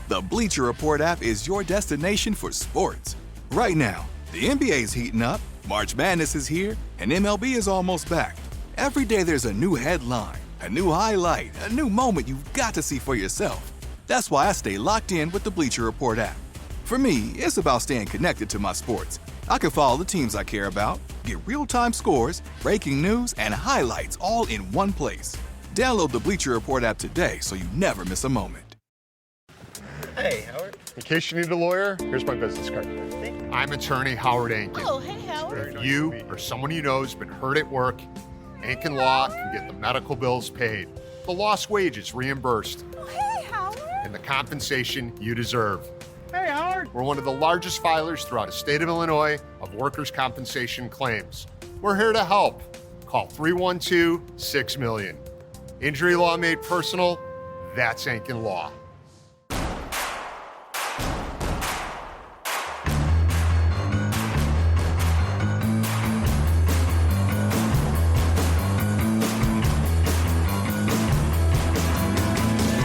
The Bleacher Report app is your destination for sports. Right now, the NBA's heating up, March Madness is here, and MLB is almost back. Every day there's a new headline, a new highlight, a new moment you've got to see for yourself. That's why I stay locked in with the Bleacher Report app. For me, it's about staying connected to my sports. I can follow the teams I care about, get real-time scores, breaking news, and highlights all in one place. Download the Bleacher Report app today so you never miss a moment. Hey, Howard. In case you need a lawyer, here's my business card. I'm attorney Howard Ankin. Oh, hey, Howard. If you or someone you know has been hurt at work, Ankin Law can get the medical bills paid, the lost wages reimbursed, Oh, hey, Howard. and the compensation you deserve. Hey, Howard. We're one of the largest filers throughout the state of Illinois of workers' compensation claims. We're here to help. Call 312-6-million. Injury law made personal, that's Ankin Law.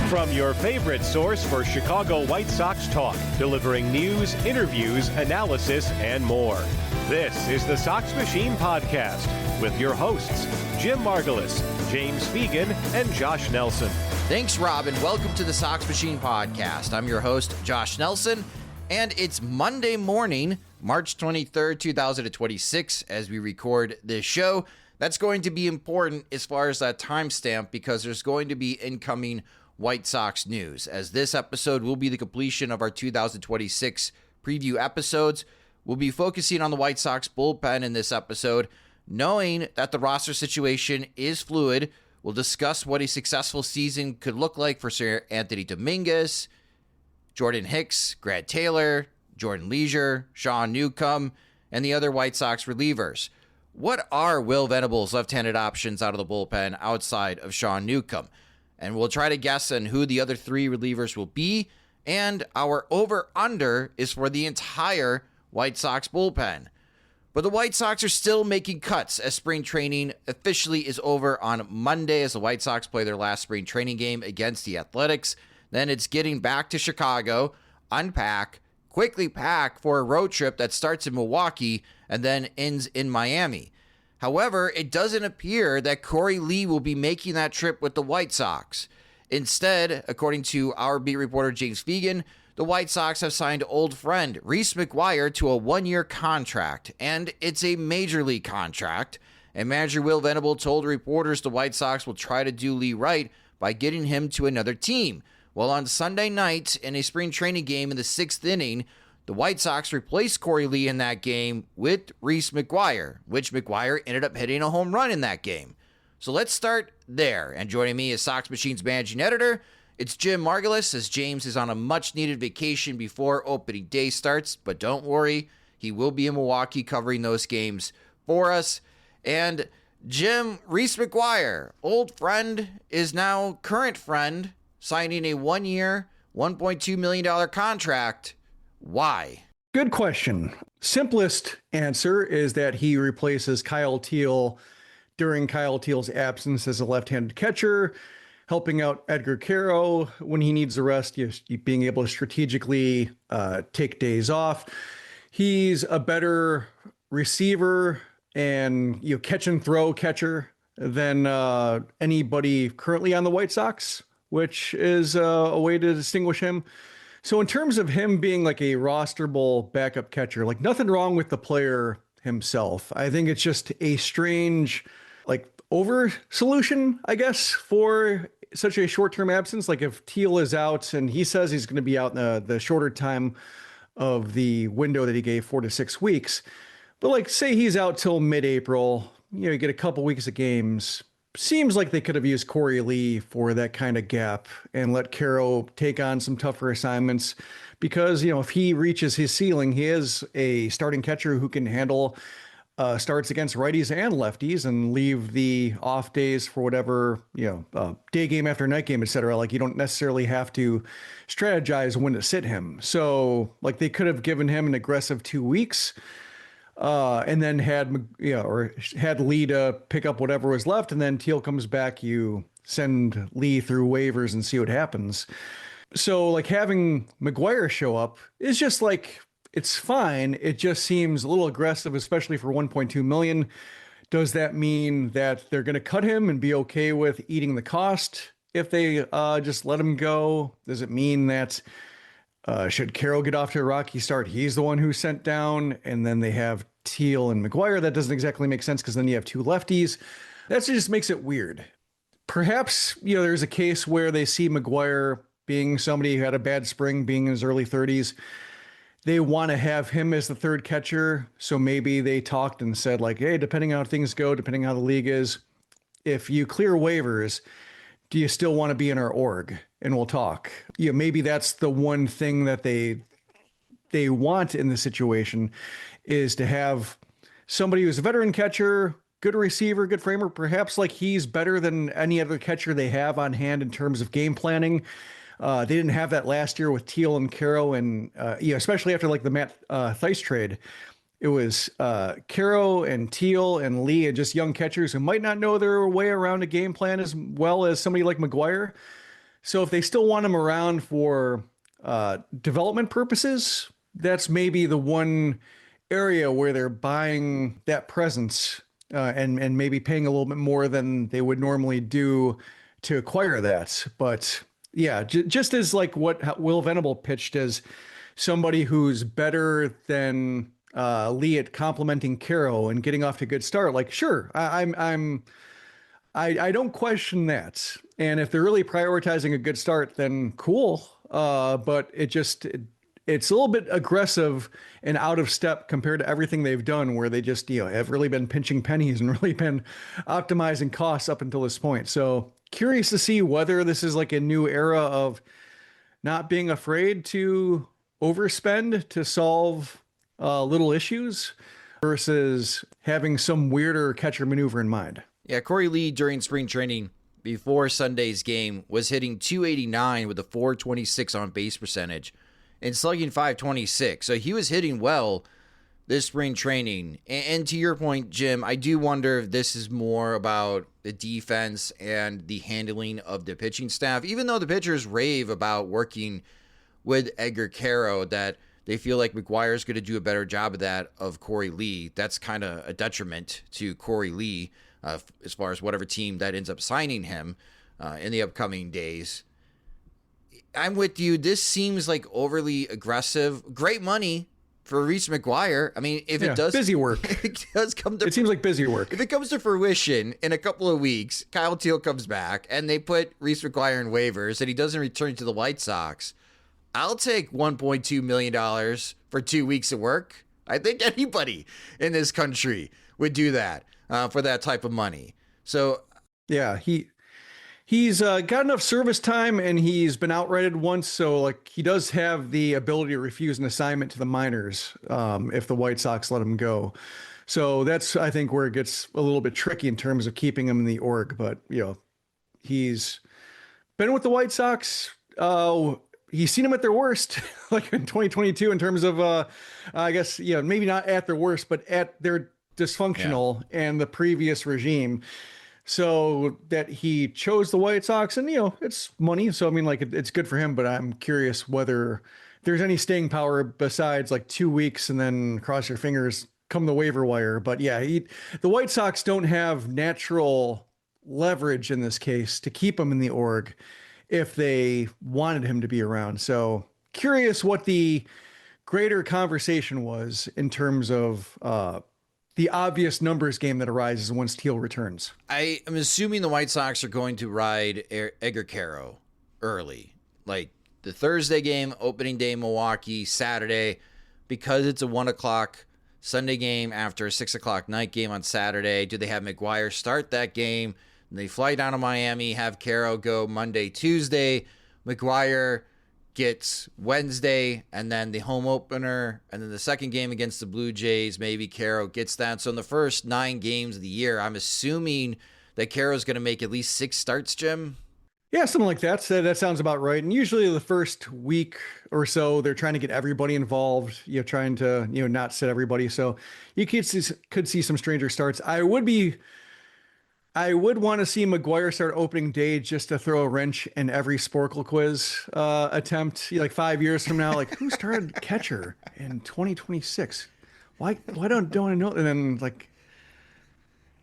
From your favorite source for Chicago White Sox talk, delivering news, interviews, analysis, and more. This is the Sox Machine Podcast with your hosts, Jim Margalus, James Fegan, and Josh Nelson. Thanks, Rob, and welcome to the Sox Machine Podcast. I'm your host, Josh Nelson, and it's Monday morning, March 23rd, 2026, as we record this show. That's going to be important as far as that timestamp because there's going to be incoming White Sox news, as this episode will be the completion of our 2026 preview episodes. We'll be focusing on the White Sox bullpen in this episode, knowing that the roster situation is fluid. We'll discuss what a successful season could look like for Seranthony Dominguez, Jordan Hicks, Grant Taylor, Jordan Leasure, Sean Newcomb, and the other White Sox relievers. What are Will Venable's left-handed options out of the bullpen outside of Sean Newcomb? And we'll try to guess on who the other three relievers will be. And our over-under is for the entire White Sox bullpen. But the White Sox are still making cuts as spring training officially is over on Monday as the White Sox play their last spring training game against the Athletics. Then it's getting back to Chicago, unpack, quickly pack for a road trip that starts in Milwaukee and then ends in Miami. However, it doesn't appear that Korey Lee will be making that trip with the White Sox. Instead, according to our beat reporter James Fegan, the White Sox have signed old friend Reese McGuire to a one-year contract, and it's a major league contract. And manager Will Venable told reporters the White Sox will try to do Lee right by getting him to another team. Well, on Sunday night in a spring training game in the sixth inning, the White Sox replaced Korey Lee in that game with Reese McGuire, which McGuire ended up hitting a home run in that game. So let's start there. And joining me is Sox Machine's managing editor, it's Jim Margalus, as James is on a much-needed vacation before opening day starts. But don't worry, he will be in Milwaukee covering those games for us. And Jim, Reese McGuire, old friend, is now current friend, signing a one-year, $1.2 million contract. Why? Good question. Simplest answer is that he replaces Kyle Teel during Kyle Teel's absence as a left-handed catcher, helping out Edgar Caro when he needs the rest, being able to strategically take days off. He's a better receiver and catch and throw catcher than anybody currently on the White Sox, which is a way to distinguish him. So in terms of him being like a rosterable backup catcher, like nothing wrong with the player himself. I think it's just a strange, over solution, I guess, for such a short-term absence. Like if Teel is out and he says he's going to be out in the shorter time of the window that he gave, 4 to 6 weeks. But say he's out till mid-April, you get a couple weeks of games. Seems like they could have used Korey Lee for that kind of gap and let Caro take on some tougher assignments because, if he reaches his ceiling, he is a starting catcher who can handle starts against righties and lefties and leave the off days for whatever, day game after night game, et cetera. You don't necessarily have to strategize when to sit him. So they could have given him an aggressive 2 weeks. And then had Lee to pick up whatever was left. And then Teel comes back, you send Lee through waivers and see what happens. So like having McGuire show up is just like, it's fine. It just seems a little aggressive, especially for 1.2 million. Does that mean that they're going to cut him and be okay with eating the cost if they just let him go? Does it mean that should Carroll get off to a rocky start, he's the one who's sent down, and then they have Teal and McGuire? That doesn't exactly make sense because then you have two lefties. That just makes it weird. Perhaps, there's a case where they see McGuire being somebody who had a bad spring, being in his early 30s. They want to have him as the third catcher. So maybe they talked and said like, hey, depending on how things go, depending on how the league is, if you clear waivers, do you still want to be in our org? And we'll talk. Maybe that's the one thing that they want in the situation, is to have somebody who's a veteran catcher, good receiver, good framer, perhaps like he's better than any other catcher they have on hand in terms of game planning. They didn't have that last year with Teal and Caro, and especially after like the Matt Theis trade. It was Caro and Teal and Lee, and just young catchers who might not know their way around a game plan as well as somebody like McGuire. So if they still want him around for development purposes, that's maybe the one area where they're buying that presence and maybe paying a little bit more than they would normally do to acquire that. But yeah, just as like what Will Venable pitched as somebody who's better than Lee at complimenting Caro and getting off to a good start. Like, sure, I don't question that. And if they're really prioritizing a good start, then cool. But it's a little bit aggressive and out of step compared to everything they've done, where they just, have really been pinching pennies and really been optimizing costs up until this point. So curious to see whether this is like a new era of not being afraid to overspend to solve little issues versus having some weirder catcher maneuver in mind. Yeah, Korey Lee during spring training before Sunday's game was hitting .289 with a .426 on base percentage and slugging .526. So he was hitting well this spring training. And to your point, Jim, I do wonder if this is more about the defense and the handling of the pitching staff. Even though the pitchers rave about working with Edgar Caro, that they feel like McGuire's going to do a better job of that of Korey Lee. That's kind of a detriment to Korey Lee as far as whatever team that ends up signing him in the upcoming days. I'm with you. This seems like overly aggressive. Great money for Reese McGuire. I mean, if it does busy work, it does come to. It seems like busy work. If it comes to fruition in a couple of weeks, Kyle Teal comes back and they put Reese McGuire in waivers and he doesn't return to the White Sox, I'll take $1.2 million for 2 weeks of work. I think anybody in this country would do that for that type of money. So yeah, he's got enough service time and he's been outrighted once. So like he does have the ability to refuse an assignment to the minors if the White Sox let him go. So that's, I think, where it gets a little bit tricky in terms of keeping him in the org. But, he's been with the White Sox. He's seen them at their worst, like in 2022, in terms of, I guess, maybe not at their worst, but at their dysfunctional and the previous regime. So that he chose the White Sox, and, it's money. So, I mean, like, it's good for him, but I'm curious whether there's any staying power besides like 2 weeks and then cross your fingers, come the waiver wire. But yeah, the White Sox don't have natural leverage in this case to keep him in the org if they wanted him to be around. So curious what the greater conversation was in terms of the obvious numbers game that arises once Teal returns. I am assuming the White Sox are going to ride Edgar Caro early, like the Thursday game, opening day, Milwaukee, Saturday, because it's a 1:00 Sunday game after a 6:00 night game on Saturday. Do they have McGuire start that game? They fly down to Miami, have Caro go Monday, Tuesday. McGuire gets Wednesday, and then the home opener, and then the second game against the Blue Jays, maybe Caro gets that. So in the first 9 games of the year, I'm assuming that Caro's going to make at least 6 starts, Jim? Yeah, something like that. So that sounds about right. And usually the first week or so, they're trying to get everybody involved, trying to, not sit everybody. So you could see some stranger starts. I would be I would want to see McGuire start opening day just to throw a wrench in every Sporkle quiz attempt. Like 5 years from now, like who started catcher in 2026? Why don't I know? And then like,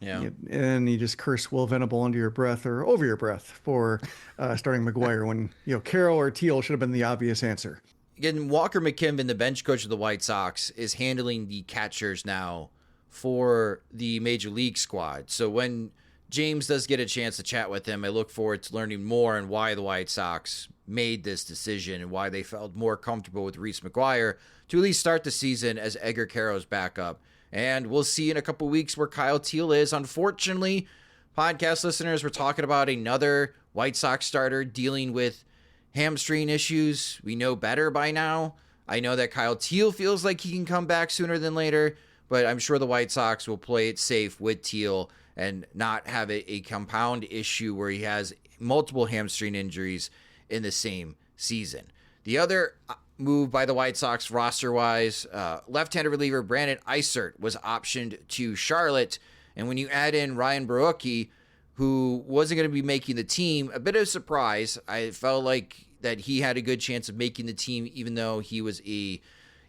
and you just curse Will Venable under your breath or over your breath for starting McGuire when Carroll or Teal should have been the obvious answer. Again, Walker McKinnon, the bench coach of the White Sox, is handling the catchers now for the Major League squad. So when James does get a chance to chat with him, I look forward to learning more on why the White Sox made this decision and why they felt more comfortable with Reese McGuire to at least start the season as Edgar Carroll's backup. And we'll see in a couple weeks where Kyle Teal is. Unfortunately, podcast listeners, we're talking about another White Sox starter dealing with hamstring issues. We know better by now. I know that Kyle Teal feels like he can come back sooner than later, but I'm sure the White Sox will play it safe with Teal and not have a compound issue where he has multiple hamstring injuries in the same season. The other move by the White Sox roster-wise, left-handed reliever Brandon Eisert was optioned to Charlotte, and when you add in Ryan Brookie, who wasn't going to be making the team, a bit of a surprise. I felt like that he had a good chance of making the team, even though he was a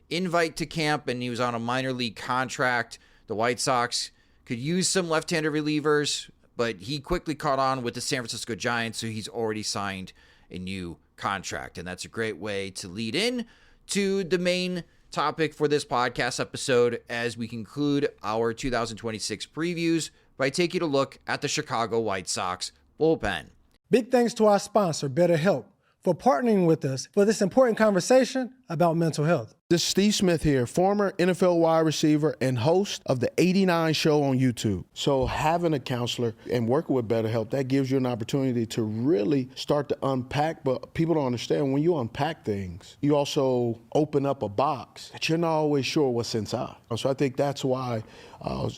invite to camp and he was on a minor league contract. The White Sox could use some left-handed relievers, but he quickly caught on with the San Francisco Giants, so he's already signed a new contract. And that's a great way to lead in to the main topic for this podcast episode as we conclude our 2026 previews by taking a look at the Chicago White Sox bullpen. Big thanks to our sponsor, BetterHelp, for partnering with us for this important conversation about mental health. This is Steve Smith here, former NFL wide receiver and host of the 89 show on YouTube. So having a counselor and working with BetterHelp, that gives you an opportunity to really start to unpack. But people don't understand, when you unpack things, you also open up a box that you're not always sure what's inside. So I think that's why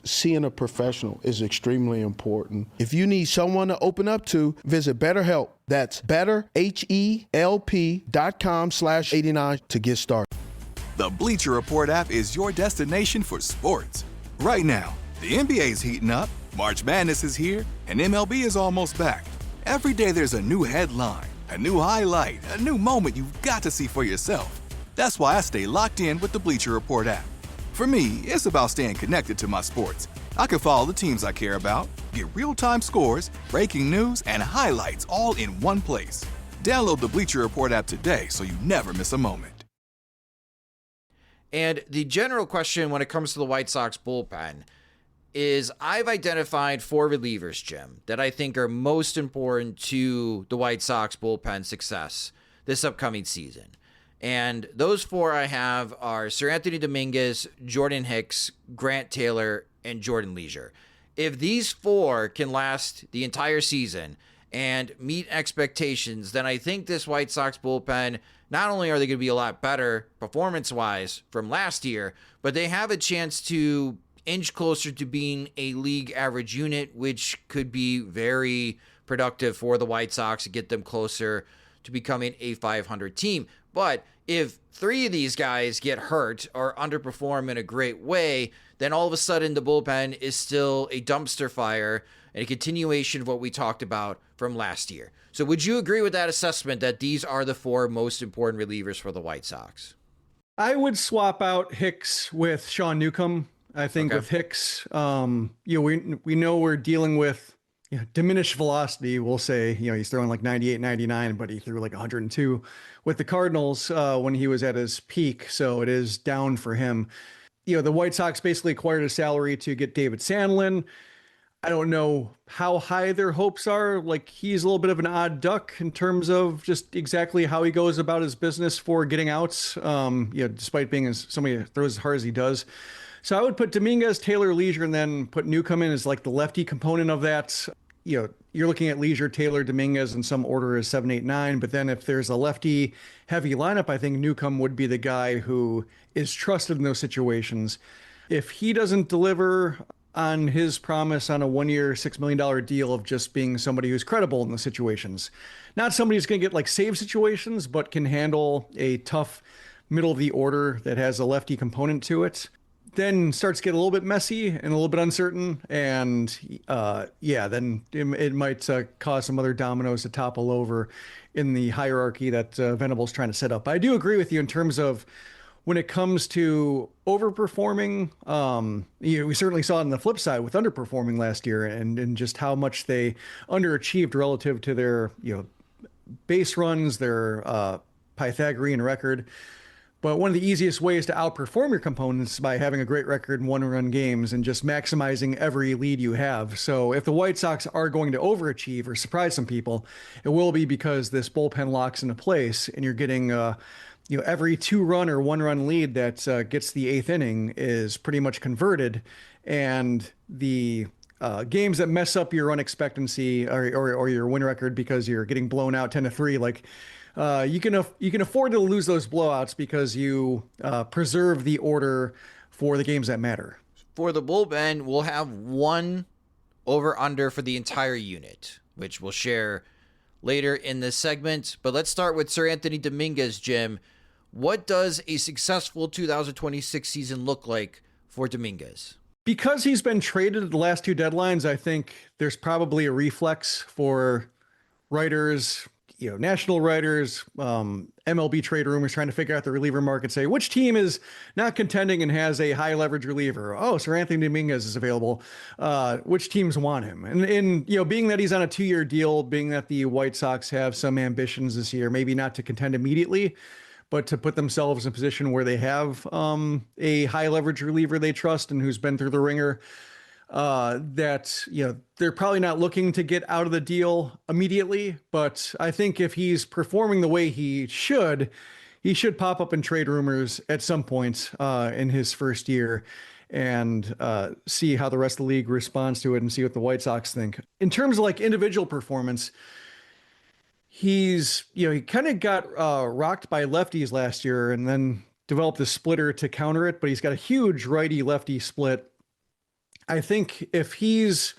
seeing a professional is extremely important. If you need someone to open up to, visit BetterHelp. That's betterhelp.com/89 to get started. The Bleacher Report app is your destination for sports. Right now, the NBA's heating up, March Madness is here, and MLB is almost back. Every day there's a new headline, a new highlight, a new moment you've got to see for yourself. That's why I stay locked in with the Bleacher Report app. For me, it's about staying connected to my sports. I can follow the teams I care about, get real-time scores, breaking news, and highlights all in one place. Download the Bleacher Report app today so you never miss a moment. And the general question when it comes to the White Sox bullpen is I've identified 4 relievers, Jim, that I think are most important to the White Sox bullpen success this upcoming season. And those 4 I have are Seranthony Dominguez, Jordan Hicks, Grant Taylor, and Jordan Leasure. If these 4 can last the entire season and meet expectations, then I think this White Sox bullpen, not only are they going to be a lot better performance-wise from last year, but they have a chance to inch closer to being a league average unit, which could be very productive for the White Sox to get them closer to becoming a 500 team. But if 3 of these guys get hurt or underperform in a great way, then all of a sudden the bullpen is still a dumpster fire and a continuation of what we talked about from last year. So would you agree with that assessment that these are the 4 most important relievers for the White Sox? I would swap out Hicks with Sean Newcomb. I think with Hicks, we know we're dealing with diminished velocity. We'll say, he's throwing like 98, 99, but he threw like 102 with the Cardinals when he was at his peak. So it is down for him. The White Sox basically acquired a salary to get David Sandlin. I don't know how high their hopes are. Like, he's a little bit of an odd duck in terms of just exactly how he goes about his business for getting outs, despite being somebody that throws as hard as he does. So I would put Dominguez, Taylor, Leasure, and then put Newcomb in as like the lefty component of that. You're looking at Leasure, Taylor, Dominguez in some order as 7, 8, 9. But then if there's a lefty heavy lineup, I think Newcomb would be the guy who is trusted in those situations. If he doesn't deliver on his promise on a 1-year, $6 million deal of just being somebody who's credible in the situations, not somebody who's going to get like save situations, but can handle a tough middle of the order that has a lefty component to it, then starts to get a little bit messy and a little bit uncertain. And then it might cause some other dominoes to topple over in the hierarchy that Venable's trying to set up. But I do agree with you in terms of when it comes to overperforming. We certainly saw it on the flip side with underperforming last year and just how much they underachieved relative to their base runs, their Pythagorean record. But one of the easiest ways to outperform your components is by having a great record in one-run games and just maximizing every lead you have. So if the White Sox are going to overachieve or surprise some people, it will be because this bullpen locks into place and you're getting every 2-run or 1-run lead that gets the 8th inning is pretty much converted. And the games that mess up your run expectancy or your win record because you're getting blown out 10-3, like you can afford to lose those blowouts because you preserve the order for the games that matter. For the bullpen, we'll have one over-under for the entire unit, which we'll share later in this segment. But let's start with Seranthony Dominguez, Jim. What does a successful 2026 season look like for Dominguez? Because he's been traded at the last 2 deadlines, I think there's probably a reflex for writers, national writers, MLB trade rumors trying to figure out the reliever market, say which team is not contending and has a high leverage reliever. Oh, Seranthony Dominguez is available. Which teams want him? And being that he's on a 2-year deal, being that the White Sox have some ambitions this year, maybe not to contend immediately, but to put themselves in a position where they have a high leverage reliever they trust and who's been through the ringer, they're probably not looking to get out of the deal immediately. But I think if he's performing the way he should pop up in trade rumors at some point in his first year and see how the rest of the league responds to it and see what the White Sox think. In terms of like individual performance, he kind of got rocked by lefties last year and then developed a splitter to counter it, but he's got a huge righty-lefty split. I think if he's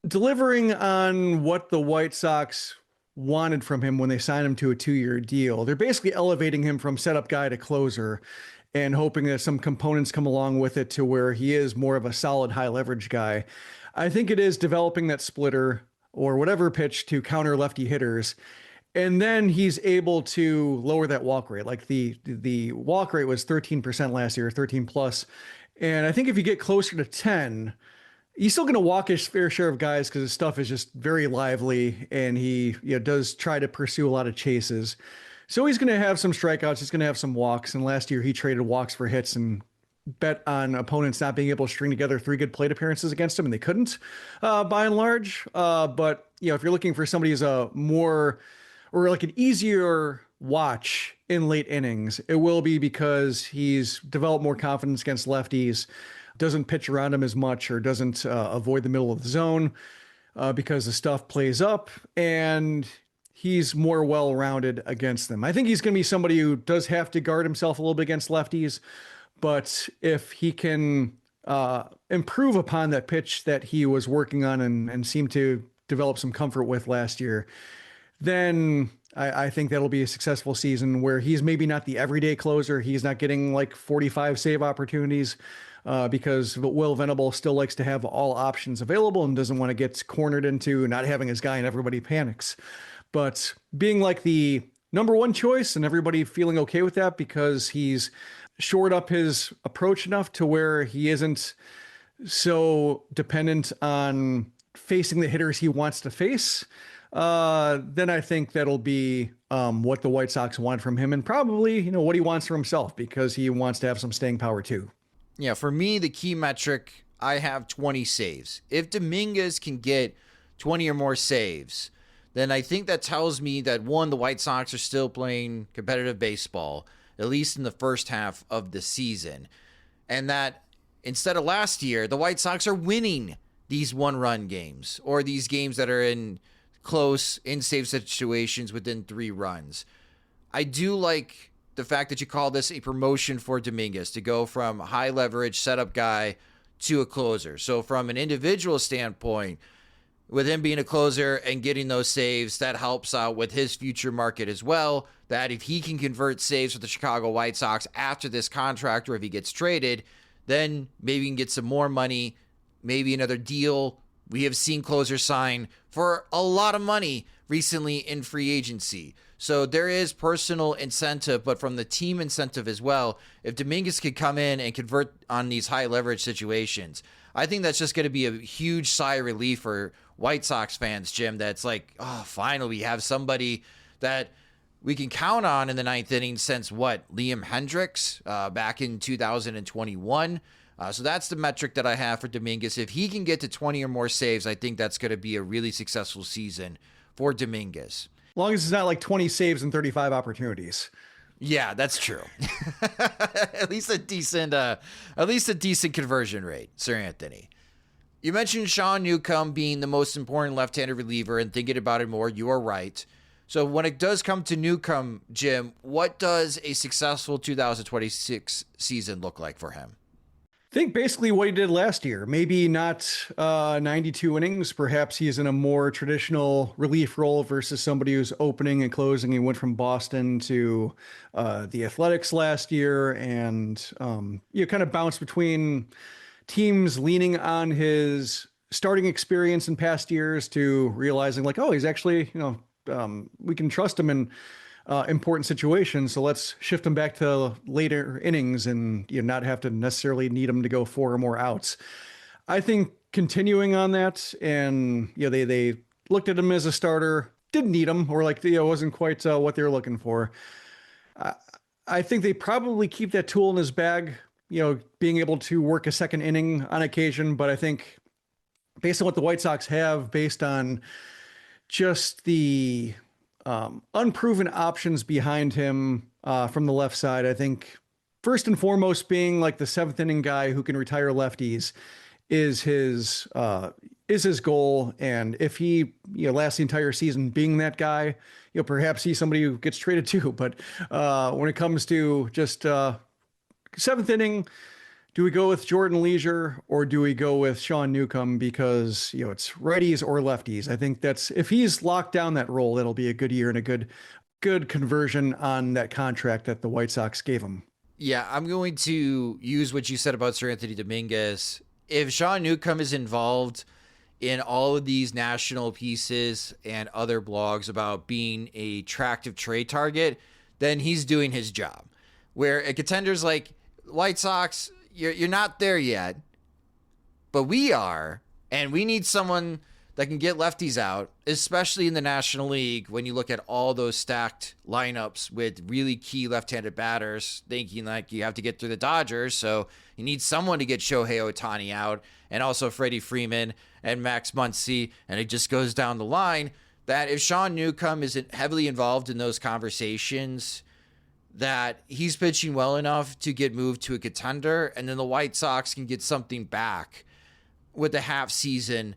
delivering on what the White Sox wanted from him when they signed him to a 2-year deal, they're basically elevating him from setup guy to closer and hoping that some components come along with it to where he is more of a solid high leverage guy. I think it is developing that splitter or whatever pitch to counter lefty hitters. And then he's able to lower that walk rate. Like the walk rate was 13% last year, 13 plus. And I think if you get closer to 10, he's still going to walk his fair share of guys because his stuff is just very lively. And he does try to pursue a lot of chases. So he's going to have some strikeouts. He's going to have some walks. And last year he traded walks for hits and bet on opponents not being able to string together 3 good plate appearances against him. And they couldn't by and large. But if you're looking for somebody who's a more or like an easier watch in late innings, it will be because he's developed more confidence against lefties, doesn't pitch around him as much or doesn't avoid the middle of the zone because the stuff plays up and he's more well-rounded against them. I think he's going to be somebody who does have to guard himself a little bit against lefties, but if he can improve upon that pitch that he was working on and seemed to develop some comfort with last year, then I think that'll be a successful season where he's maybe not the everyday closer. He's not getting like 45 save opportunities because Will Venable still likes to have all options available and doesn't want to get cornered into not having his guy and everybody panics. But being like the number 1 choice and everybody feeling okay with that because he's shored up his approach enough to where he isn't so dependent on facing the hitters he wants to face, then I think that'll be what the White Sox want from him and probably, what he wants for himself because he wants to have some staying power too. Yeah, for me, the key metric, I have 20 saves. If Dominguez can get 20 or more saves, then I think that tells me that, one, the White Sox are still playing competitive baseball, at least in the first half of the season. And that instead of last year, the White Sox are winning these 1-run games or these games that are in close in save situations within 3 runs. I do like the fact that you call this a promotion for Dominguez to go from high leverage setup guy to a closer. So from an individual standpoint, with him being a closer and getting those saves, that helps out with his future market as well. That if he can convert saves with the Chicago White Sox after this contract or if he gets traded, then maybe we can get some more money, maybe another deal. We have seen closers sign for a lot of money recently in free agency. So there is personal incentive, but from the team incentive as well, if Dominguez could come in and convert on these high leverage situations, I think that's just going to be a huge sigh of relief for White Sox fans, Jim, that's like, oh, finally we have somebody that we can count on in the ninth inning since Liam Hendricks back in 2021. So that's the metric that I have for Dominguez. If he can get to 20 or more saves, I think that's going to be a really successful season for Dominguez. As long as it's not like 20 saves and 35 opportunities. Yeah, that's true. At least a decent conversion rate, Seranthony. You mentioned Sean Newcomb being the most important left-handed reliever, and thinking about it more, you are right. So when it does come to Newcomb, Jim, what does a successful 2026 season look like for him? I think basically what he did last year, maybe not 92 innings. Perhaps he's in a more traditional relief role versus somebody who's opening and closing. He went from Boston to the Athletics last year, and kind of bounced between teams leaning on his starting experience in past years to realizing like, oh, he's actually, we can trust him in important situations. So let's shift him back to later innings and not have to necessarily need him to go 4 or more outs. I think continuing on that, and they looked at him as a starter, didn't need him, or wasn't quite what they were looking for. I think they probably keep that tool in his bag, being able to work a second inning on occasion. But I think based on what the White Sox have, based on just the unproven options behind him from the left side, I think first and foremost being like the 7th inning guy who can retire lefties is his goal. And if he lasts the entire season being that guy, perhaps he's somebody who gets traded too. But when it comes to just 7th inning, do we go with Jordan Leasure or do we go with Sean Newcomb? Because, it's righties or lefties. I think that's, if he's locked down that role, that'll be a good year and a good conversion on that contract that the White Sox gave him. Yeah, I'm going to use what you said about Seranthony Dominguez. If Sean Newcomb is involved in all of these national pieces and other blogs about being a attractive trade target, then he's doing his job. Where a contender's like, White Sox, you're not there yet, but we are, and we need someone that can get lefties out, especially in the National League when you look at all those stacked lineups with really key left-handed batters, thinking like you have to get through the Dodgers, so you need someone to get Shohei Ohtani out, and also Freddie Freeman and Max Muncy, and it just goes down the line, that if Sean Newcomb isn't heavily involved in those conversations, that he's pitching well enough to get moved to a contender, and then the White Sox can get something back with a half season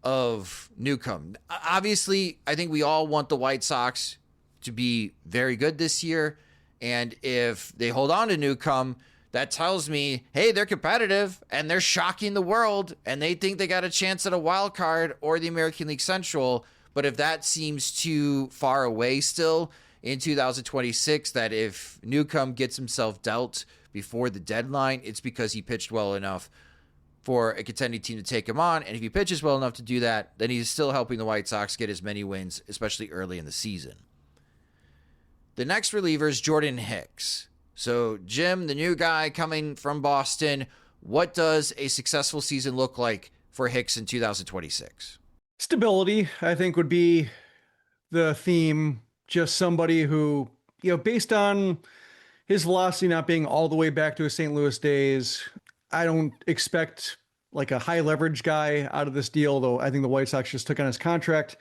of Newcomb. Obviously, I think we all want the White Sox to be very good this year, and if they hold on to Newcomb, that tells me, hey, they're competitive, and they're shocking the world, and they think they got a chance at a wild card or the American League Central. But if that seems too far away still, in 2026, that if Newcomb gets himself dealt before the deadline, it's because he pitched well enough for a contending team to take him on. And if he pitches well enough to do that, then he's still helping the White Sox get as many wins, especially early in the season. The next reliever is Jordan Hicks. So, Jim, the new guy coming from Boston, what does a successful season look like for Hicks in 2026? Stability, I think, would be the theme. Just somebody who, based on his velocity not being all the way back to his St. Louis days, I don't expect like a high leverage guy out of this deal, though I think the White Sox just took on his contract.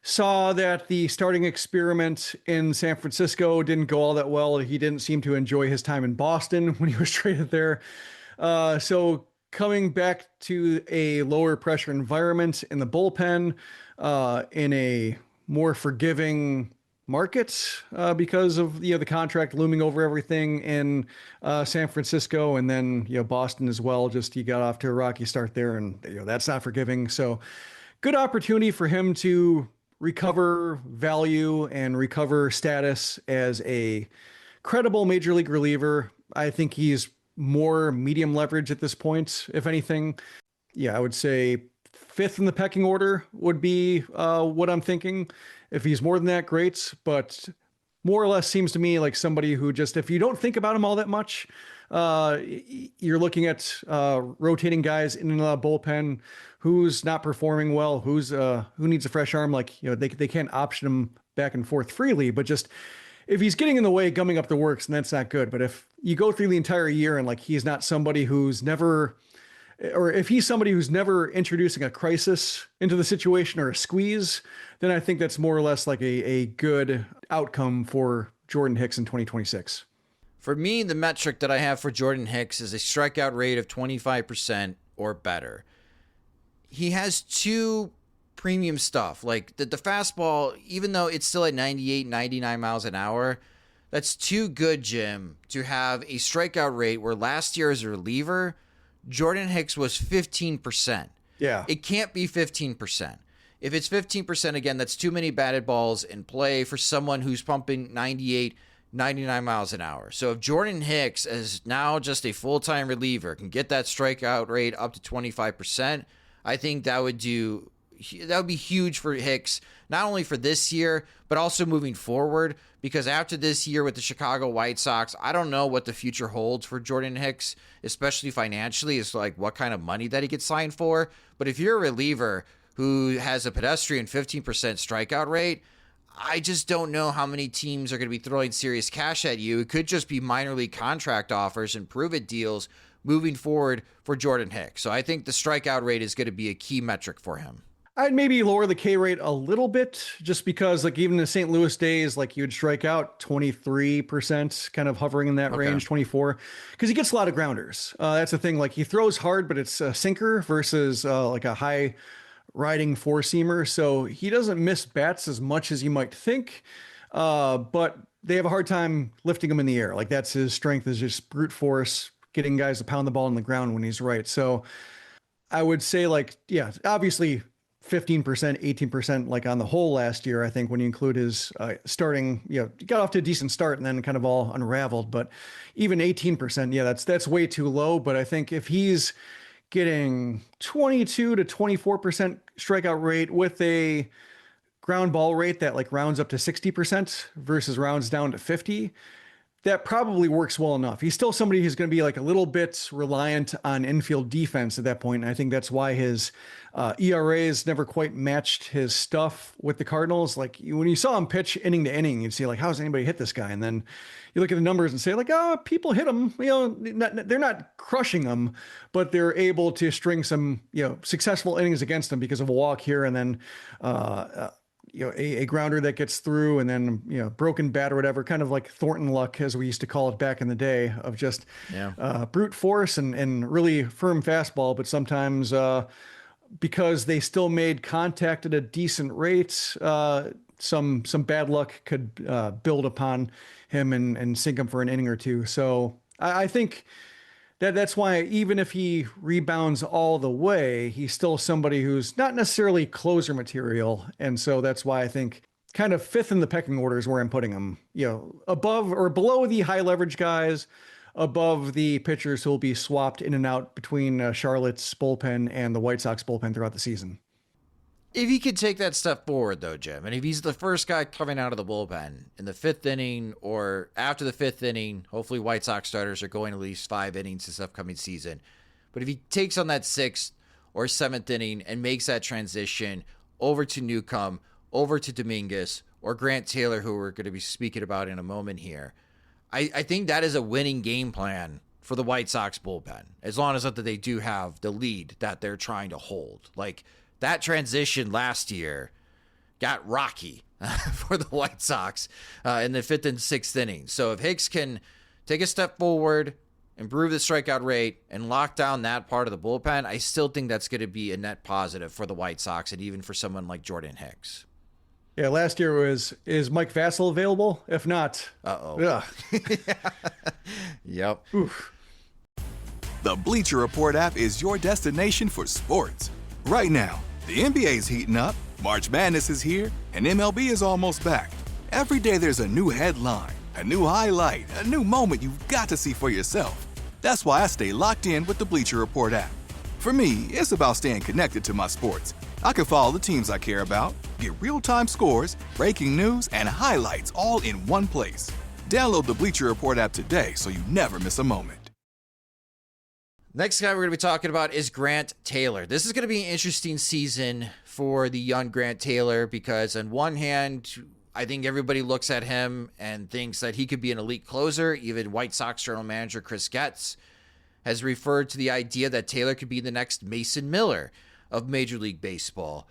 Saw that the starting experiment in San Francisco didn't go all that well. He didn't seem to enjoy his time in Boston when he was traded there. So coming back to a lower pressure environment in the bullpen, in a more forgiving market because of the contract looming over everything in San Francisco, and then Boston as well. Just he got off to a rocky start there, and that's not forgiving. So good opportunity for him to recover value and recover status as a credible major league reliever. I think he's more medium leverage at this point, if anything. Yeah, I would say 5th in the pecking order would be what I'm thinking. If he's more than that, great. But more or less seems to me like somebody who just, if you don't think about him all that much, you're looking at rotating guys in and out of bullpen, who's not performing well, who needs a fresh arm. Like, they can't option him back and forth freely, but just if he's getting in the way, gumming up the works, and that's not good. But if you go through the entire year and like he's not somebody who's never, or if he's somebody who's never introducing a crisis into the situation or a squeeze, then I think that's more or less like a good outcome for Jordan Hicks in 2026. For me, the metric that I have for Jordan Hicks is a strikeout rate of 25% or better. He has 2 premium stuff. Like the fastball, even though it's still at 98, 99 miles an hour, that's too good, Jim, to have a strikeout rate where last year as a reliever, Jordan Hicks was 15%. Yeah. It can't be 15%. If it's 15%, again, that's too many batted balls in play for someone who's pumping 98, 99 miles an hour. So if Jordan Hicks, as now just a full-time reliever, can get that strikeout rate up to 25%, I think that would be huge for Hicks, not only for this year, but also moving forward, because after this year with the Chicago White Sox, I don't know what the future holds for Jordan Hicks, especially financially. It's like what kind of money that he gets signed for. But if you're a reliever who has a pedestrian 15% strikeout rate, I just don't know how many teams are going to be throwing serious cash at you. It could just be minor league contract offers and prove-it deals moving forward for Jordan Hicks. So I think the strikeout rate is going to be a key metric for him. I'd maybe lower the K rate a little bit just because like even in the St. Louis days, like you would strike out 23%, kind of hovering in that range, 24, because he gets a lot of grounders. That's the thing. Like he throws hard, but it's a sinker versus like a high riding 4-seamer. So he doesn't miss bats as much as you might think. But they have a hard time lifting him in the air. Like that's his strength, is just brute force, getting guys to pound the ball on the ground when he's right. So I would say like, yeah, obviously 15%, 18%, like on the whole last year, I think when you include his starting, he got off to a decent start and then kind of all unraveled, but even 18%, yeah, that's way too low. But I think if he's getting 22 to 24% strikeout rate with a ground ball rate that like rounds up to 60% versus rounds down to 50, that probably works well enough. He's still somebody who's going to be like a little bit reliant on infield defense at that point. And I think that's why his ERAs never quite matched his stuff with the Cardinals. Like when you saw him pitch inning to inning, you'd see like, how's anybody hit this guy? And then you look at the numbers and say like, oh, people hit him, they're not crushing him, but they're able to string some, successful innings against him because of a walk here. And then, a grounder that gets through and then, broken bat or whatever, kind of like Thornton luck, as we used to call it back in the day, of just brute force and really firm fastball. But sometimes because they still made contact at a decent rate, some bad luck could build upon him and sink him for an inning or two. So I think that's why even if he rebounds all the way, he's still somebody who's not necessarily closer material. And so that's why I think kind of 5th in the pecking order is where I'm putting him, above or below the high leverage guys, above the pitchers who will be swapped in and out between Charlotte's bullpen and the White Sox bullpen throughout the season. If he could take that step forward, though, Jim, and if he's the first guy coming out of the bullpen in the 5th inning or after the 5th inning, hopefully White Sox starters are going at least 5 innings this upcoming season. But if he takes on that 6th or 7th inning and makes that transition over to Newcomb, over to Dominguez, or Grant Taylor, who we're going to be speaking about in a moment here, I think that is a winning game plan for the White Sox bullpen, as long as that they do have the lead that they're trying to hold. Like, that transition last year got rocky for the White Sox in the 5th and 6th innings. So if Hicks can take a step forward, improve the strikeout rate, and lock down that part of the bullpen, I still think that's going to be a net positive for the White Sox and even for someone like Jordan Hicks. Yeah, last year is Mike Vassell available? If not, yeah. Yep. Oof. The Bleacher Report app is your destination for sports. Right now, the NBA's heating up, March Madness is here, and MLB is almost back. Every day there's a new headline, a new highlight, a new moment you've got to see for yourself. That's why I stay locked in with the Bleacher Report app. For me, it's about staying connected to my sports. I can follow the teams I care about, get real-time scores, breaking news, and highlights all in one place. Download the Bleacher Report app today so you never miss a moment. Next guy we're going to be talking about is Grant Taylor. This is going to be an interesting season for the young Grant Taylor because on one hand, I think everybody looks at him and thinks that he could be an elite closer. Even White Sox general manager Chris Getz has referred to the idea that Taylor could be the next Mason Miller of Major League Baseball.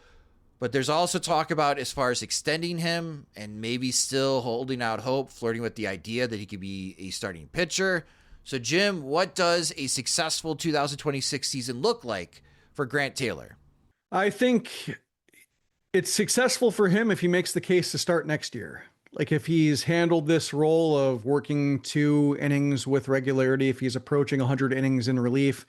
But there's also talk about as far as extending him and maybe still holding out hope, flirting with the idea that he could be a starting pitcher. So, Jim, what does a successful 2026 season look like for Grant Taylor? I think it's successful for him if he makes the case to start next year. Like if he's handled this role of working 2 innings with regularity, if he's approaching 100 innings in relief,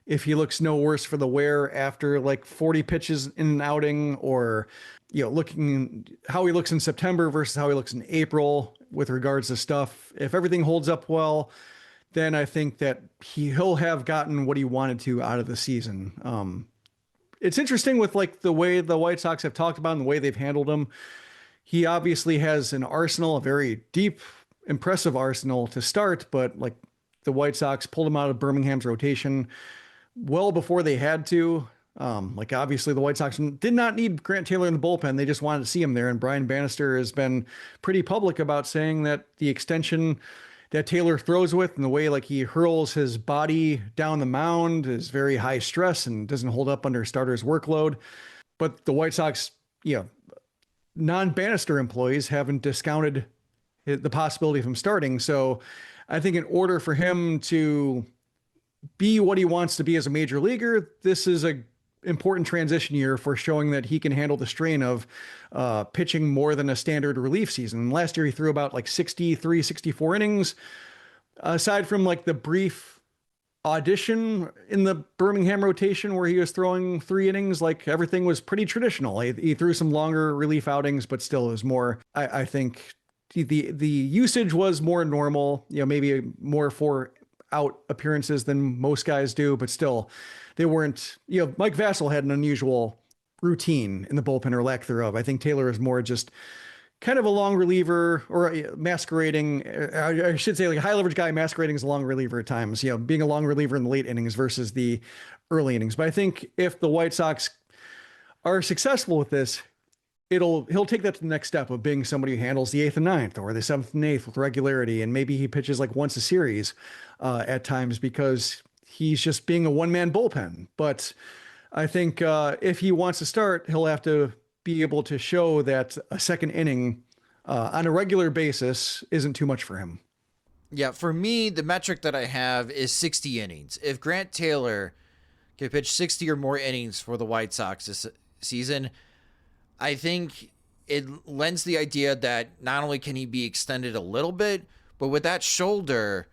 if he looks no worse for the wear after like 40 pitches in an outing, or, you know, looking how he looks in September versus how he looks in April with regards to stuff, if everything holds up well, then I think that he'll have gotten what he wanted to out of the season. It's interesting with like the way the White Sox have talked about and the way they've handled him. He obviously has an arsenal, a very deep, impressive arsenal to start, but like the White Sox pulled him out of Birmingham's rotation well before they had to. Like obviously the White Sox did not need Grant Taylor in the bullpen. They just wanted to see him there. And Brian Bannister has been pretty public about saying that the extension that Taylor throws with and the way like he hurls his body down the mound is very high stress and doesn't hold up under starters' workload. But the White Sox, non-Bannister employees haven't discounted the possibility of him starting. So I think in order for him to be what he wants to be as a major leaguer, this is a important transition year for showing that he can handle the strain of pitching more than a standard relief season. Last year, he threw about like 63, 64 innings. Aside from like the brief audition in the Birmingham rotation where he was throwing 3 innings, like everything was pretty traditional. He threw some longer relief outings, but still it was more, I think the usage was more normal, maybe more 4 out appearances than most guys do, but still they weren't, Mike Vassell had an unusual routine in the bullpen or lack thereof. I think Taylor is more just kind of a long reliever or masquerading. I should say like a high leverage guy masquerading as a long reliever at times, being a long reliever in the late innings versus the early innings. But I think if the White Sox are successful with this, he'll take that to the next step of being somebody who handles the 8th and 9th or the 7th and 8th with regularity. And maybe he pitches like once a series at times because he's just being a one-man bullpen. But I think if he wants to start, he'll have to be able to show that a second inning on a regular basis isn't too much for him. Yeah, for me, the metric that I have is 60 innings. If Grant Taylor can pitch 60 or more innings for the White Sox this season, I think it lends the idea that not only can he be extended a little bit, but with that shoulder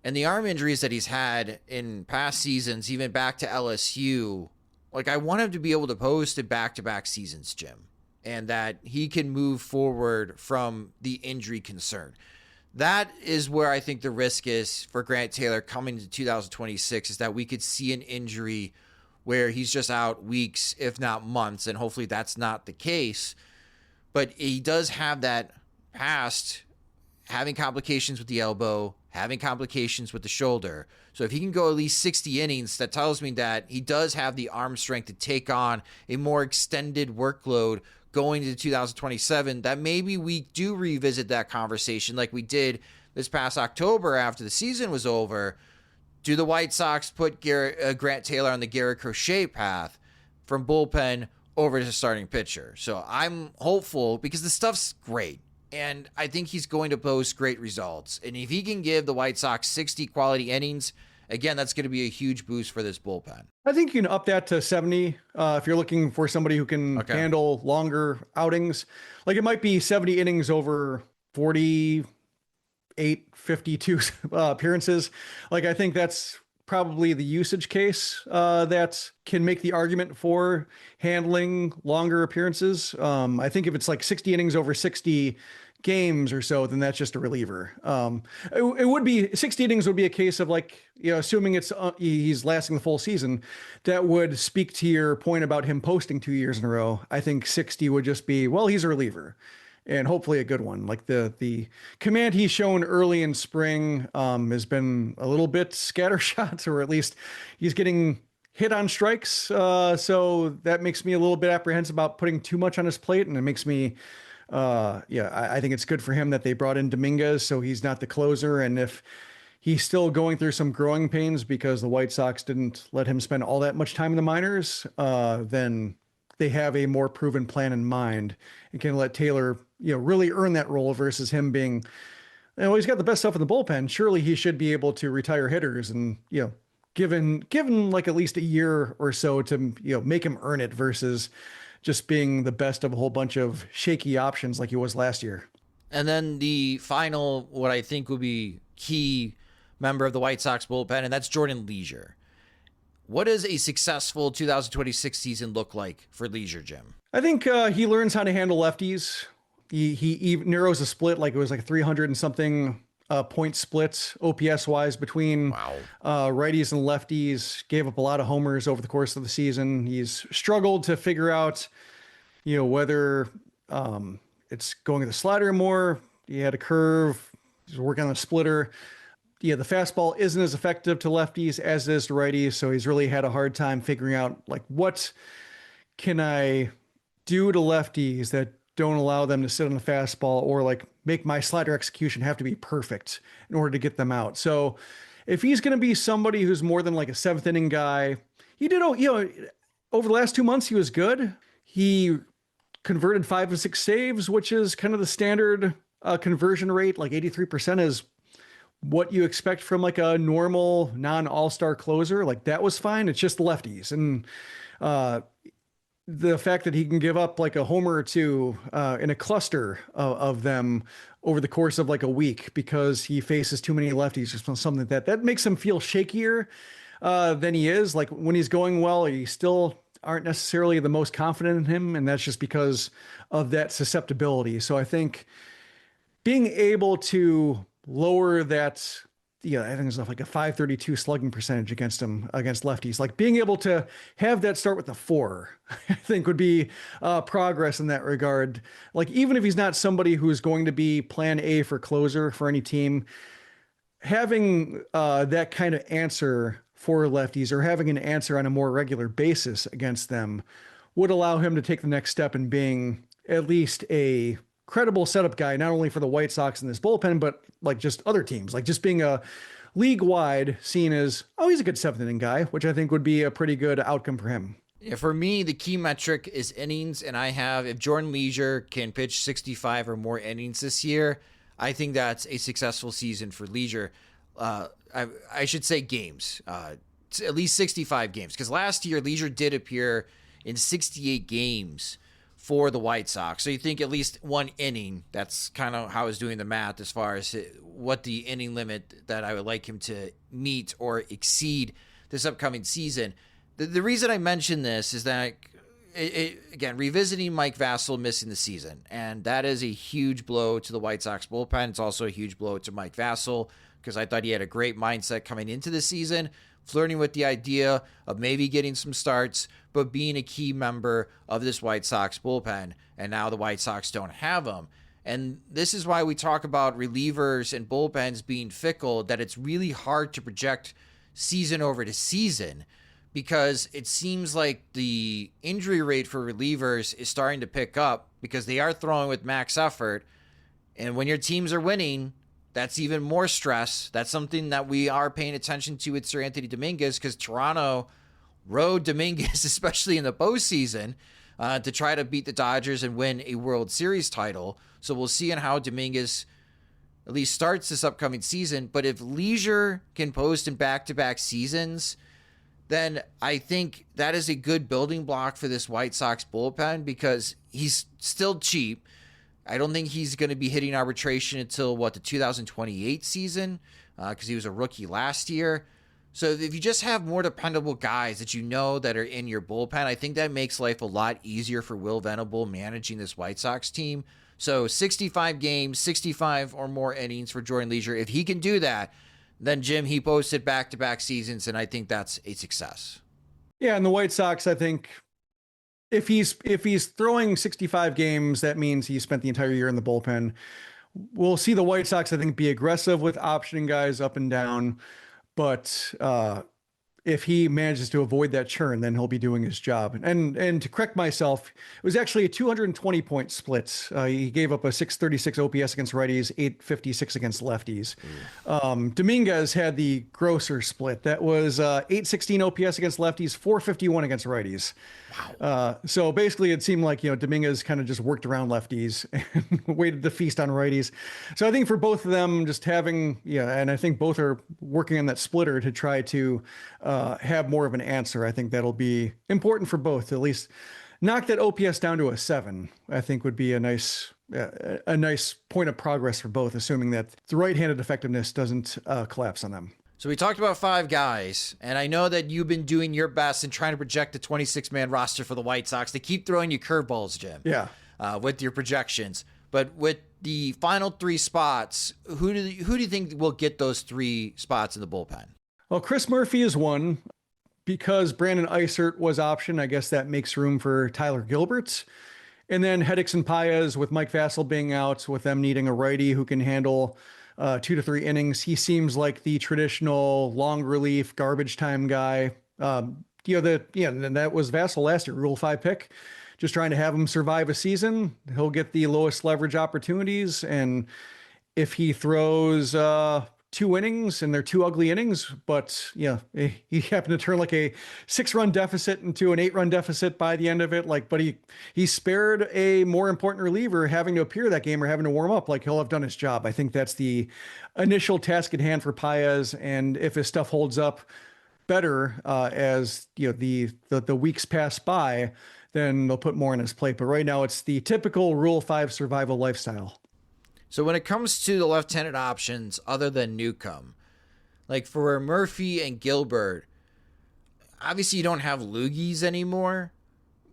and the arm injuries that he's had in past seasons, even back to LSU, like I want him to be able to post in back-to-back seasons, Jim, and that he can move forward from the injury concern. That is where I think the risk is for Grant Taylor coming to 2026, is that we could see an injury where he's just out weeks, if not months, and hopefully that's not the case. But he does have that past having complications with the elbow, having complications with the shoulder. So if he can go at least 60 innings, that tells me that he does have the arm strength to take on a more extended workload going into 2027, that maybe we do revisit that conversation like we did this past October after the season was over. Do the White Sox put Grant Taylor on the Garrett Crochet path from bullpen over to starting pitcher? So I'm hopeful because the stuff's great. And I think he's going to post great results. And if he can give the White Sox 60 quality innings, again, that's going to be a huge boost for this bullpen. I think you can up that to 70 if you're looking for somebody who can handle longer outings. Like it might be 70 innings over 48, 52 appearances. Like I think that's probably the usage case that can make the argument for handling longer appearances. I think if it's like 60 innings over 60 games or so, then that's just a reliever. It would be 60 innings would be a case of like, assuming it's he's lasting the full season, that would speak to your point about him posting 2 years in a row. I think 60 would just be, well, he's a reliever and hopefully a good one. Like the command he's shown early in spring has been a little bit scattershot, or at least he's getting hit on strikes. So that makes me a little bit apprehensive about putting too much on his plate. And it makes me, I think it's good for him that they brought in Dominguez, so he's not the closer. And if he's still going through some growing pains because the White Sox didn't let him spend all that much time in the minors, then they have a more proven plan in mind and can let Taylor, really earn that role versus him being, he's got the best stuff in the bullpen. Surely he should be able to retire hitters and, given like at least a year or so to, make him earn it versus just being the best of a whole bunch of shaky options like he was last year. And then the final, what I think will be key member of the White Sox bullpen, and that's Jordan Leasure. What does a successful 2026 season look like for Leasure, Jim? I think he learns how to handle lefties. He narrows a split, like it was like 300 and something point splits OPS wise between righties and lefties. Gave up a lot of homers over the course of the season. He's struggled to figure out, whether it's going to the slider more. He had a curve. He's working on the splitter. The fastball isn't as effective to lefties as it is to righties. So he's really had a hard time figuring out like, what can I do to lefties that don't allow them to sit on the fastball, or like make my slider execution have to be perfect in order to get them out. So if he's going to be somebody who's more than like a seventh inning guy, he did, over the last 2 months, he was good. He converted 5 of 6 saves, which is kind of the standard conversion rate. Like 83% is what you expect from like a normal non-all-star closer. Like that was fine. It's just the lefties. And, the fact that he can give up like a homer or two in a cluster of them over the course of like a week because he faces too many lefties or something like that makes him feel shakier than he is. Like when he's going well, you still aren't necessarily the most confident in him. And that's just because of that susceptibility. So I think being able to lower that, I think it's like a 532 slugging percentage against lefties. Like being able to have that start with a 4, I think would be progress in that regard. Like even if he's not somebody who's going to be plan A for closer for any team, having that kind of answer for lefties, or having an answer on a more regular basis against them, would allow him to take the next step in being at least a credible setup guy, not only for the White Sox in this bullpen, but like just other teams, like just being a league-wide seen as, he's a good seventh inning guy, which I think would be a pretty good outcome for him. Yeah, for me, the key metric is innings, and if Jordan Leasure can pitch 65 or more innings this year, I think that's a successful season for Leasure. I should say games, at least 65 games, because last year Leasure did appear in 68 games for the White Sox. So you think at least one inning. That's kind of how I was doing the math as far as what the inning limit that I would like him to meet or exceed this upcoming season. The reason I mention this is that, again, revisiting Mike Vasil missing the season, and that is a huge blow to the White Sox bullpen. It's also a huge blow to Mike Vasil because I thought he had a great mindset coming into the season, flirting with the idea of maybe getting some starts, but being a key member of this White Sox bullpen. And now the White Sox don't have him. And this is why we talk about relievers and bullpens being fickle, that it's really hard to project season over to season, because it seems like the injury rate for relievers is starting to pick up because they are throwing with max effort. And when your teams are winning, that's even more stress. That's something that we are paying attention to with Seranthony Dominguez, because Toronto rode Dominguez, especially in the postseason, to try to beat the Dodgers and win a World Series title. So we'll see on how Dominguez at least starts this upcoming season. But if Leasure can post in back-to-back seasons, then I think that is a good building block for this White Sox bullpen, because he's still cheap. I don't think he's going to be hitting arbitration until, the 2028 season, because he was a rookie last year. So if you just have more dependable guys that that are in your bullpen, I think that makes life a lot easier for Will Venable managing this White Sox team. So 65 games, 65 or more innings for Jordan Leasure. If he can do that, then Jim, he posted back-to-back seasons, and I think that's a success. Yeah, and the White Sox, I think, if he's throwing 65 games, that means he spent the entire year in the bullpen. We'll see the White Sox, I think, be aggressive with optioning guys up and down, but if he manages to avoid that churn, then he'll be doing his job. And to correct myself, it was actually a 220-point split. He gave up a 636 OPS against righties, 856 against lefties. Dominguez had the grosser split. That was 816 OPS against lefties, 451 against righties. Wow. So basically, it seemed like Dominguez kind of just worked around lefties and waited to feast on righties. So I think for both of them, just having and I think both are working on that splitter to try to have more of an answer. I think that'll be important for both. At least knock that OPS down to a 7. I think would be a nice point of progress for both, assuming that the right-handed effectiveness doesn't collapse on them. So we talked about 5 guys, and I know that you've been doing your best in trying to project a 26-man roster for the White Sox. They keep throwing you curveballs, Jim. Yeah. With your projections. But with the final 3 spots, who do you think will get those 3 spots in the bullpen? Well, Chris Murphy is one. Because Brandon Eisert was optioned, I guess that makes room for Tyler Gilbert. And then Hicks and Paez, with Mike Vassell being out, with them needing a righty who can handle 2 to 3 innings. He seems like the traditional long relief, garbage time guy. And that was Vassell last year, Rule 5 pick. Just trying to have him survive a season. He'll get the lowest leverage opportunities. And if he throws 2 innings and they're 2 ugly innings, but he happened to turn like a 6-run deficit into an 8-run deficit by the end of it. But he spared a more important reliever having to appear that game or having to warm up. He'll have done his job. I think that's the initial task at hand for Paez. And if his stuff holds up better as the weeks pass by, then they'll put more on his plate. But right now it's the typical Rule 5 survival lifestyle. So when it comes to the left-handed options, other than Newcomb, for Murphy and Gilbert, obviously you don't have loogies anymore,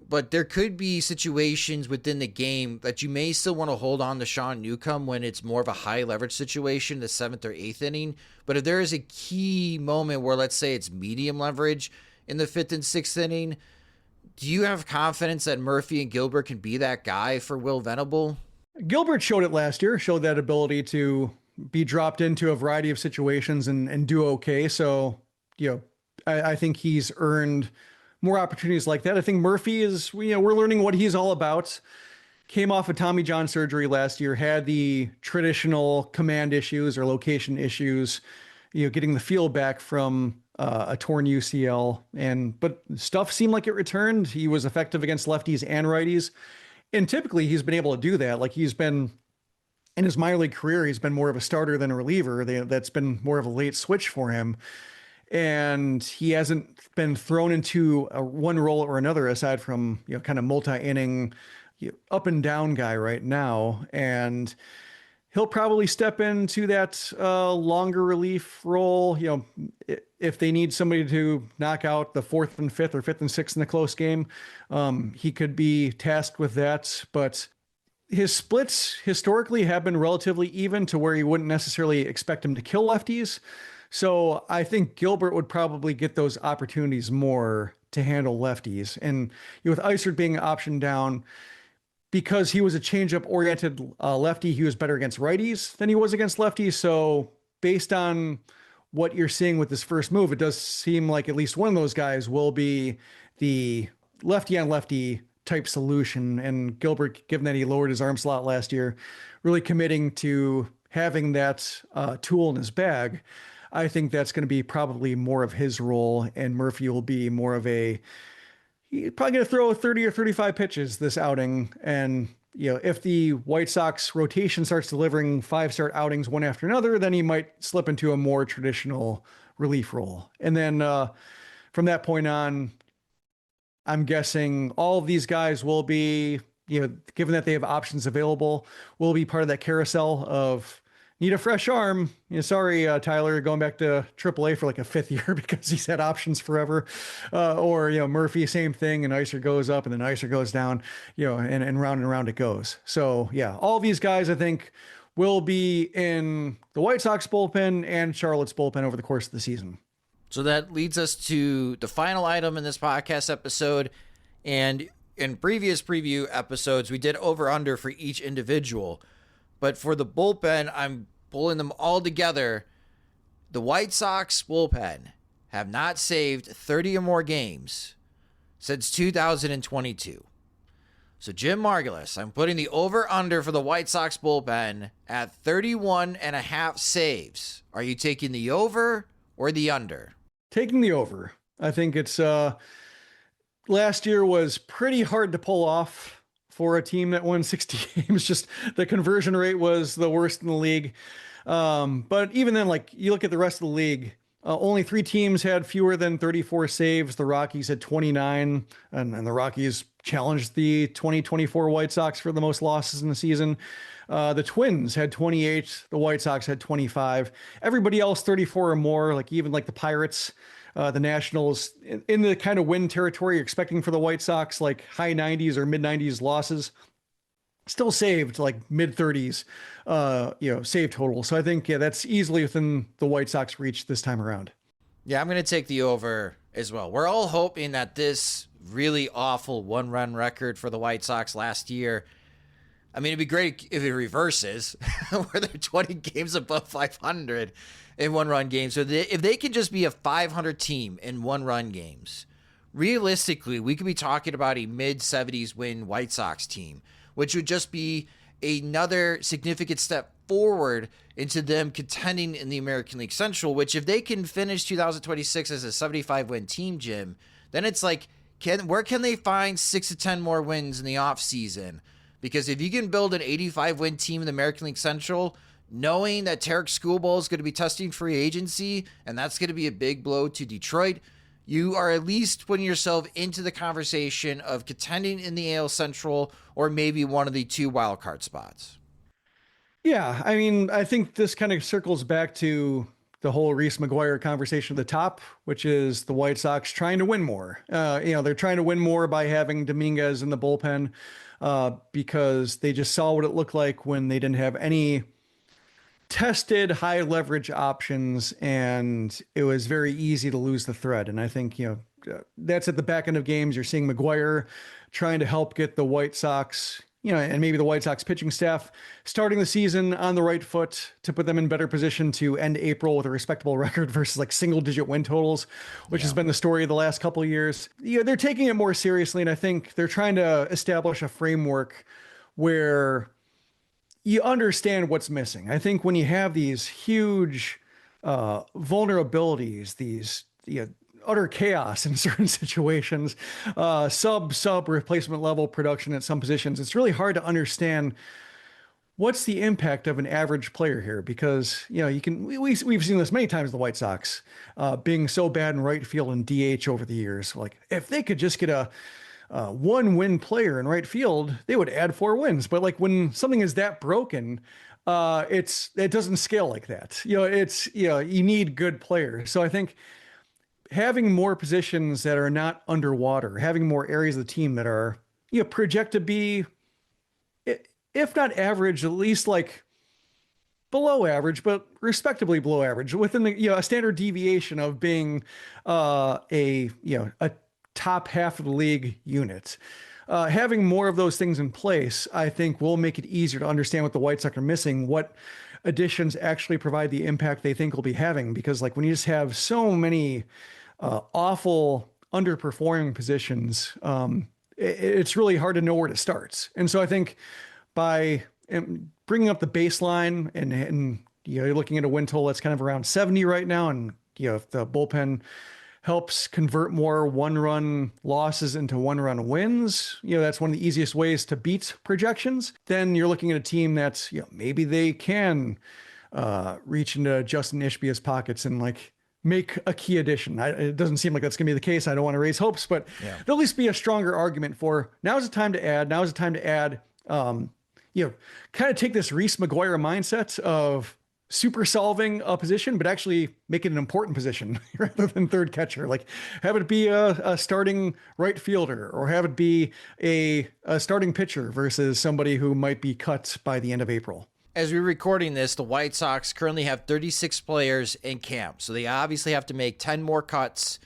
but there could be situations within the game that you may still want to hold on to Sean Newcomb when it's more of a high leverage situation, the 7th or 8th inning. But if there is a key moment where, let's say, it's medium leverage in the 5th and 6th inning, do you have confidence that Murphy and Gilbert can be that guy for Will Venable? Gilbert showed it last year, showed that ability to be dropped into a variety of situations and do okay. So, I think he's earned more opportunities like that. I think Murphy is, we're learning what he's all about. Came off of Tommy John surgery last year, had the traditional command issues or location issues, getting the feel back from a torn UCL. But stuff seemed like it returned. He was effective against lefties and righties. And typically he's been able to do that. He's been, in his minor league career, he's been more of a starter than a reliever. That's been more of a late switch for him. And he hasn't been thrown into one role or another aside from, kind of multi-inning, up and down guy right now. And he'll probably step into that longer relief role. If they need somebody to knock out the 4th and 5th or 5th and 6th in the close game, he could be tasked with that. But his splits historically have been relatively even to where you wouldn't necessarily expect him to kill lefties. So I think Gilbert would probably get those opportunities more to handle lefties. And with Eisert being optioned down, because he was a changeup oriented lefty, he was better against righties than he was against lefties. So based on what you're seeing with this first move, it does seem like at least one of those guys will be the lefty on lefty type solution. And Gilbert, given that he lowered his arm slot last year, really committing to having that tool in his bag, I think that's going to be probably more of his role. And Murphy will be more of he's probably going to throw 30 or 35 pitches this outing. And, if the White Sox rotation starts delivering 5-start outings one after another, then he might slip into a more traditional relief role. And then from that point on, I'm guessing all of these guys will be, given that they have options available, will be part of that carousel of, need a fresh arm. Sorry, Tyler, going back to AAA for like a 5th year because he's had options forever. Or Murphy, same thing, and Icer goes up and then Icer goes down, and round it goes. So yeah, all these guys I think will be in the White Sox bullpen and Charlotte's bullpen over the course of the season. So that leads us to the final item in this podcast episode. And in previous preview episodes, we did over-under for each individual. But for the bullpen, I'm pulling them all together. The White Sox bullpen have not saved 30 or more games since 2022. So Jim Margalus, I'm putting the over-under for the White Sox bullpen at 31.5 saves. Are you taking the over or the under? Taking the over. I think it's last year was pretty hard to pull off for a team that won 60 games. Just the conversion rate was the worst in the league. But even then, like you look at the rest of the league, only 3 teams had fewer than 34 saves. The Rockies had 29, and the Rockies challenged the 2024 White Sox for the most losses in the season. The Twins had 28. The White Sox had 25. Everybody else 34 or more, like even like the Pirates, the Nationals, in the kind of win territory you're expecting for the White Sox, like high 90s or mid 90s losses, still saved like mid 30s, save total. So I think, that's easily within the White Sox reach this time around. Yeah, I'm going to take the over as well. We're all hoping that this really awful 1-run record for the White Sox last year, I mean, it'd be great if it reverses, where they're 20 games above 500 in 1-run games. So if they can just be a 500 team in 1-run games, realistically, we could be talking about a mid-70s win White Sox team, which would just be another significant step forward into them contending in the American League Central, which if they can finish 2026 as a 75-win team, Jim, then it's like, where can they find 6 to 10 more wins in the offseason? Because if you can build an 85-win team in the American League Central, knowing that Tarek Skubal is going to be testing free agency, and that's going to be a big blow to Detroit, you are at least putting yourself into the conversation of contending in the AL Central or maybe one of the 2 wildcard spots. Yeah, I mean, I think this kind of circles back to the whole Reese McGuire conversation at the top, which is the White Sox trying to win more. They're trying to win more by having Dominguez in the bullpen because they just saw what it looked like when they didn't have any tested high leverage options, and it was very easy to lose the thread. And I think, that's at the back end of games. You're seeing McGuire trying to help get the White Sox, and maybe the White Sox pitching staff starting the season on the right foot to put them in better position to end April with a respectable record versus like single-digit win totals, which has been the story of the last couple of years. They're taking it more seriously, and I think they're trying to establish a framework where you understand what's missing. I think when you have these huge vulnerabilities, these utter chaos in certain situations, sub replacement level production at some positions, it's really hard to understand what's the impact of an average player here, because we've seen this many times, the White Sox being so bad in right field and DH over the years. Like if they could just get a 1-win player in right field, they would add 4 wins. But like when something is that broken, it doesn't scale like that. You need good players. So I think having more positions that are not underwater, having more areas of the team that are, project to be, if not average, at least like below average, but respectably below average, within the, a standard deviation of being a top half of the league unit. Having more of those things in place, I think, will make it easier to understand what the White Sox are missing, what additions actually provide the impact they think will be having. Because like when you just have so many awful underperforming positions, it's really hard to know where to start. And so I think by bringing up the baseline and you're looking at a win total that's kind of around 70 right now, and if the bullpen helps convert more 1-run losses into 1-run wins, that's one of the easiest ways to beat projections. Then you're looking at a team that's, maybe they can reach into Justin Ishbia's pockets and like make a key addition. It doesn't seem like that's going to be the case. I don't want to raise hopes, but there'll at least be a stronger argument for now's the time to add. Now's the time to add. Kind of take this Reese McGuire mindset of super solving a position, but actually make it an important position rather than third catcher. Like have it be a starting right fielder, or have it be a starting pitcher versus somebody who might be cut by the end of April. As we're recording this, the White Sox currently have 36 players in camp. So they obviously have to make 10 more cuts.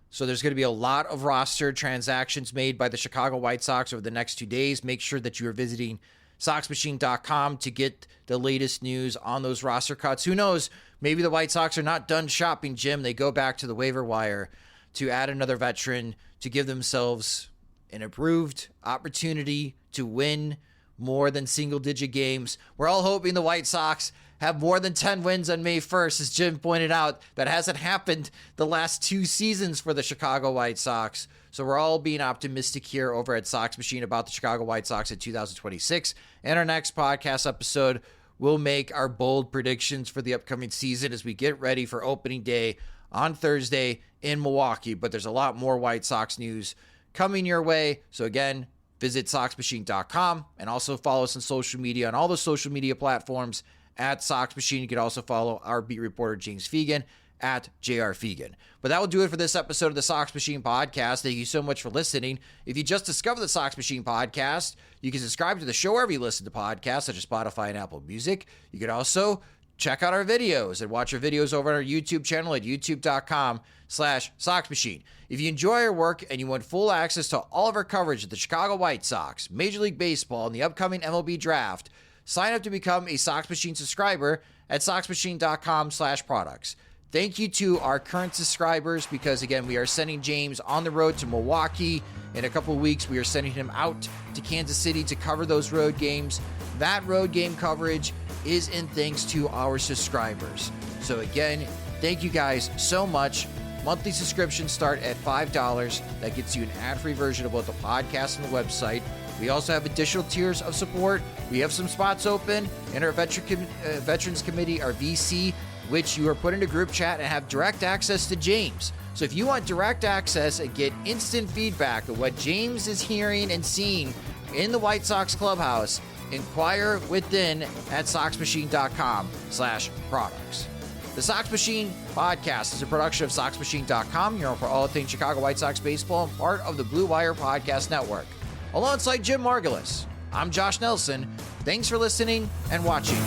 So there's going to be a lot of roster transactions made by the Chicago White Sox over the next 2 days. Make sure that you are visiting SoxMachine.com to get the latest news on those roster cuts. Who knows? Maybe the White Sox are not done shopping, Jim. They go back to the waiver wire to add another veteran to give themselves an improved opportunity to win more than single-digit games. We're all hoping the White Sox have more than 10 wins on May 1st. As Jim pointed out, that hasn't happened the last 2 seasons for the Chicago White Sox. So we're all being optimistic here over at Sox Machine about the Chicago White Sox in 2026. In our next podcast episode, we'll make our bold predictions for the upcoming season as we get ready for opening day on Thursday in Milwaukee. But there's a lot more White Sox news coming your way. So again, visit SoxMachine.com and also follow us on social media on all the social media platforms at Sox Machine. You can also follow our beat reporter, James Fegan, at JR Fegan. But that will do it for this episode of the Sox Machine Podcast. Thank you so much for listening. If you just discovered the Sox Machine Podcast, you can subscribe to the show wherever you listen to podcasts, such as Spotify and Apple Music. You can also check out our videos and watch our videos over on our YouTube channel at youtube.com/Sox Machine. If you enjoy our work and you want full access to all of our coverage of the Chicago White Sox, Major League Baseball, and the upcoming MLB Draft, sign up to become a Sox Machine subscriber at soxmachine.com/products. Thank you to our current subscribers because, again, we are sending James on the road to Milwaukee. In a couple of weeks, we are sending him out to Kansas City to cover those road games. That road game coverage is in thanks to our subscribers. So, again, thank you guys so much. Monthly subscriptions start at $5. That gets you an ad-free version of both the podcast and the website. We also have additional tiers of support. We have some spots open in our Veterans Committee, our VC, which you are put into group chat and have direct access to James. So if you want direct access and get instant feedback of what James is hearing and seeing in the White Sox clubhouse, inquire within at soxmachine.com/products. The Sox Machine Podcast is a production of soxmachine.com. You're on for all things Chicago White Sox baseball and part of the Blue Wire Podcast Network. Alongside Jim Margalus, I'm Josh Nelson. Thanks for listening and watching.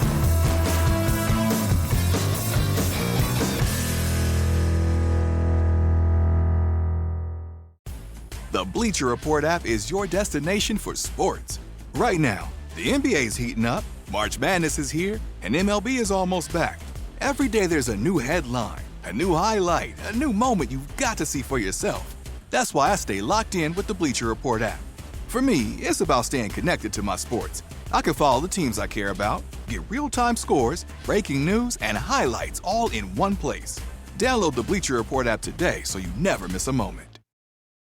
The Bleacher Report app is your destination for sports. Right now, the NBA is heating up, March Madness is here, and MLB is almost back. Every day there's a new headline, a new highlight, a new moment you've got to see for yourself. That's why I stay locked in with the Bleacher Report app. For me, it's about staying connected to my sports. I can follow the teams I care about, get real-time scores, breaking news, and highlights all in one place. Download the Bleacher Report app today so you never miss a moment.